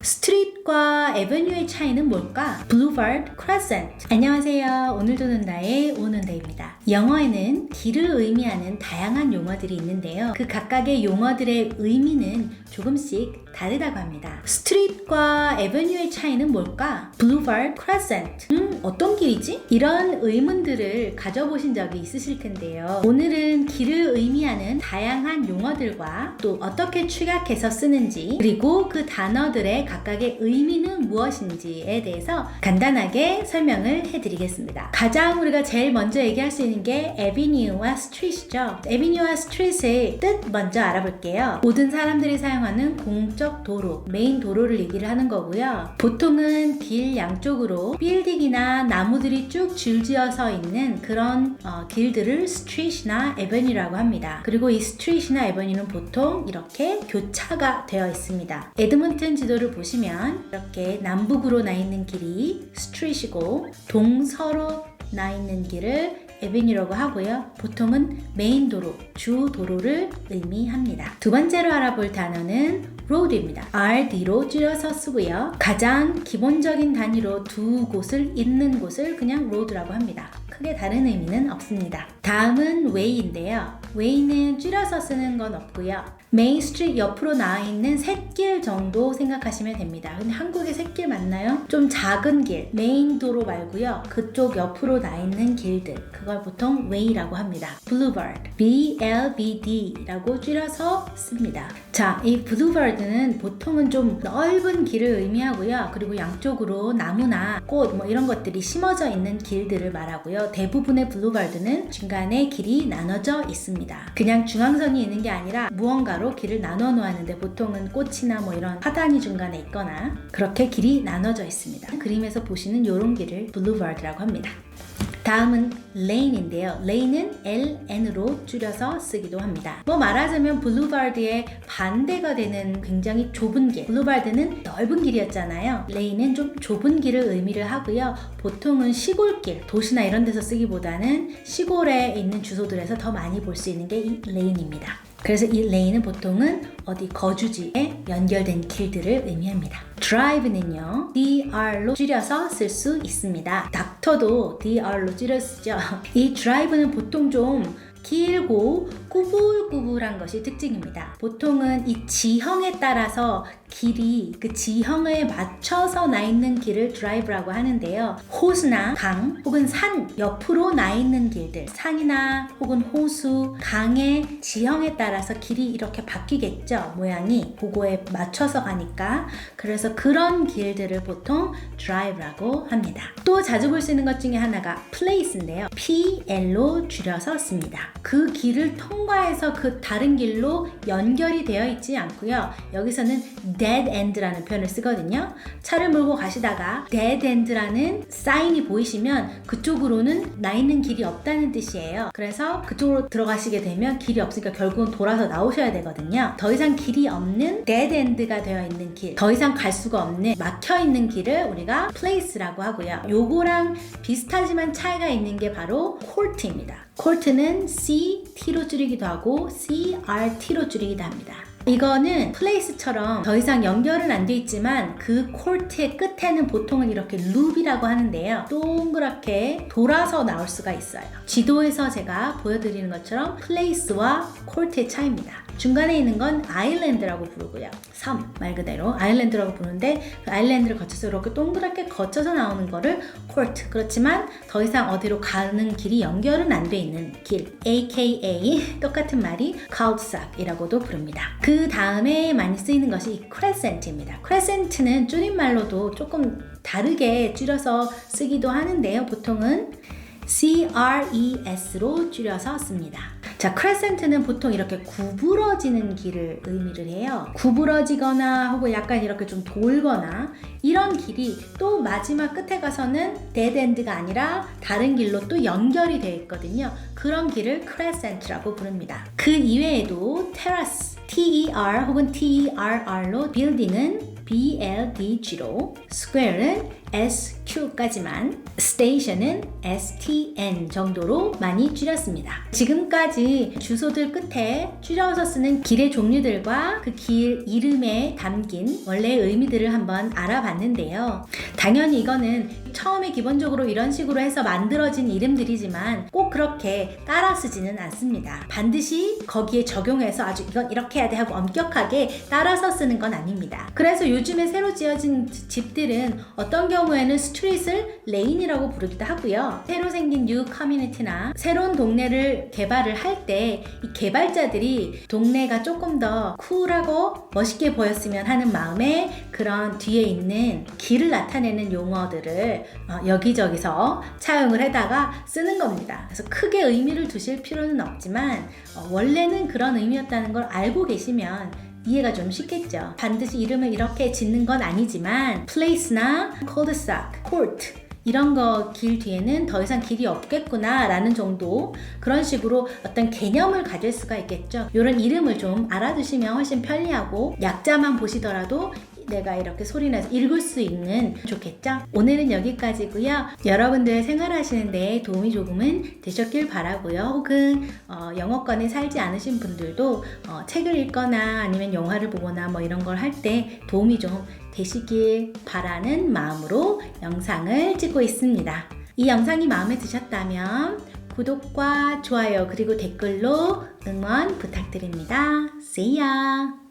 스트릿과 에버뉴의 차이는 뭘까? Boulevard, Crescent. 안녕하세요. 오늘 도는 나의 오는데입니다. 영어에는 길을 의미하는 다양한 용어들이 있는데요. 그 각각의 용어들의 의미는 조금씩 다르다고 합니다. 스트릿과 에버뉴의 차이는 뭘까? Boulevard, Crescent. 어떤 길이지? 이런 의문들을 가져보신 적이 있으실 텐데요. 오늘은 길을 의미하는 다양한 용어들과 또 어떻게 축약해서 쓰는지, 그리고 그 단어들의 각각의 의미는 무엇인지에 대해서 간단하게 설명을 해드리겠습니다. 가장 우리가 제일 먼저 얘기할 수 있는 게 avenue와 street이죠. avenue와 street의 뜻 먼저 알아볼게요. 모든 사람들이 사용하는 공적 도로, 메인 도로를 얘기를 하는 거고요. 보통은 길 양쪽으로 빌딩이나 나무들이 쭉 줄지어서 있는 그런 길들을 street이나 avenue라고 합니다. 그리고 이 street이나 avenue는 보통 이렇게 교차가 되어 있습니다. 에드먼튼 지도를 보시면 이렇게 남북으로 나 있는 길이 street이고 동서로 나 있는 길을 에비뉴라고 하고요. 보통은 메인 도로, 주 도로를 의미합니다. 두 번째로 알아볼 단어는 road입니다. RD로 줄여서 쓰고요. 가장 기본적인 단위로 두 곳을 잇는 곳을 그냥 road라고 합니다. 크게 다른 의미는 없습니다. 다음은 way인데요. way는 줄여서 쓰는 건 없고요. 메인 스트리트 옆으로 나와 있는 샛길 정도 생각하시면 됩니다. 근데 한국에 샛길 맞나요? 좀 작은 길, 메인 도로 말고요. 그쪽 옆으로 나 있는 길들, 그걸 보통 way라고 합니다. boulevard, BLVD라고 줄여서 씁니다. 자, 이 boulevard는 보통은 좀 넓은 길을 의미하고요. 그리고 양쪽으로 나무나 꽃 뭐 이런 것들이 심어져 있는 길들을 말하고요. 대부분의 boulevard는 중간에 길이 나눠져 있습니다. 그냥 중앙선이 있는 게 아니라 무언가로 길을 나눠 놓았는데 보통은 꽃이나 뭐 이런花단이 중간에 있거나 그렇게 길이 나눠져 있습니다. 그림에서 보시는 이런 길을 boulevard라고 합니다. 다음은 lane인데요. lane은 LN으로 줄여서 쓰기도 합니다. 뭐 말하자면 boulevard의 반대가 되는 굉장히 좁은 길. boulevard는 넓은 길이었잖아요. lane은 좀 좁은 길을 의미를 하고요. 보통은 시골길, 도시나 이런 데서 쓰기보다는 시골에 있는 주소들에서 더 많이 볼 수 있는 게 이 lane입니다. 그래서 이 lane은 보통은 어디 거주지에 연결된 길들을 의미합니다. drive는요, dr로 줄여서 쓸 수 있습니다. 닥터도 dr로 줄여 쓰죠. 이 drive는 보통 좀 길고 꾸불꾸불한 것이 특징입니다. 보통은 이 지형에 따라서 길이 그 지형에 맞춰서 나 있는 길을 드라이브라고 하는데요. 호수나 강 혹은 산 옆으로 나 있는 길들, 산이나 혹은 호수, 강의 지형에 따라서 길이 이렇게 바뀌겠죠. 모양이 그거에 맞춰서 가니까. 그래서 그런 길들을 보통 드라이브라고 합니다. 또 자주 볼 수 있는 것 중에 하나가 place인데요. PL로 줄여서 씁니다. 그 길을 통과해서 그 다른 길로 연결이 되어 있지 않고요. 여기서는 dead end라는 표현을 쓰거든요. 차를 몰고 가시다가 dead end라는 사인이 보이시면 그쪽으로는 나 있는 길이 없다는 뜻이에요. 그래서 그쪽으로 들어가시게 되면 길이 없으니까 결국은 돌아서 나오셔야 되거든요. 더 이상 길이 없는 dead end가 되어 있는 길, 더 이상 갈 수가 없는 막혀 있는 길을 우리가 place라고 하고요. 요거랑 비슷하지만 차이가 있는 게 바로 court입니다. court는 CT로 줄이기도 하고 CRT로 줄이기도 합니다. 이거는 place처럼 더 이상 연결은 안 돼 있지만 그 court의 끝에는 보통은 이렇게 loop이라고 하는데요. 동그랗게 돌아서 나올 수가 있어요. 지도에서 제가 보여드리는 것처럼 place와 court의 차이입니다. 중간에 있는 건 아일랜드라고 부르고요. 섬 말 그대로 아일랜드라고 부르는데 그 아일랜드를 거쳐서 이렇게 동그랗게 거쳐서 나오는 거를 court. 그렇지만 더 이상 어디로 가는 길이 연결은 안 돼 있는 길, aka 똑같은 말이 cul-de-sac이라고도 부릅니다. 그 다음에 많이 쓰이는 것이 이 crescent입니다. crescent는 줄임말로도 조금 다르게 줄여서 쓰기도 하는데요. 보통은 CRES로 줄여서 씁니다. 자, crescent는 보통 이렇게 구부러지는 길을 의미를 해요. 구부러지거나 혹은 약간 이렇게 좀 돌거나 이런 길이 또 마지막 끝에 가서는 dead end가 아니라 다른 길로 또 연결이 되어 있거든요. 그런 길을 crescent라고 부릅니다. 그 이외에도 terrace, TER 혹은 TERR로 building은 BLDG로, square는 SQ까지만, station은 STN 정도로 많이 줄였습니다. 지금까지 주소들 끝에 줄여서 쓰는 길의 종류들과 그 길 이름에 담긴 원래의 의미들을 한번 알아봤는데요. 당연히 이거는 처음에 기본적으로 이런 식으로 해서 만들어진 이름들이지만 꼭 그렇게 따라 쓰지는 않습니다. 반드시 거기에 적용해서 아주 이건 이렇게 해야 돼 하고 엄격하게 따라서 쓰는 건 아닙니다. 그래서 요즘에 새로 지어진 집들은 어떤 경우에는 스트릿을 레인이라고 부르기도 하고요. 새로 생긴 뉴 커뮤니티나 새로운 동네를 개발을 할 때 이 개발자들이 동네가 조금 더 쿨하고 멋있게 보였으면 하는 마음에 그런 뒤에 있는 길을 나타내는 용어들을 여기저기서 차용을 해다가 쓰는 겁니다. 그래서 크게 의미를 두실 필요는 없지만 원래는 그런 의미였다는 걸 알고 계시면 이해가 좀 쉽겠죠. 반드시 이름을 이렇게 짓는 건 아니지만 place나 cul-de-sac, court 이런 거 길 뒤에는 더 이상 길이 없겠구나 라는 정도, 그런 식으로 어떤 개념을 가질 수가 있겠죠. 이런 이름을 좀 알아두시면 훨씬 편리하고 약자만 보시더라도 내가 이렇게 소리내서 읽을 수 있는 좋겠죠? 오늘은 여기까지고요. 여러분들 생활하시는 데 도움이 조금은 되셨길 바라고요. 혹은 영어권에 살지 않으신 분들도 책을 읽거나 아니면 영화를 보거나 뭐 이런 걸 할 때 도움이 좀 되시길 바라는 마음으로 영상을 찍고 있습니다. 이 영상이 마음에 드셨다면 구독과 좋아요 그리고 댓글로 응원 부탁드립니다. See ya!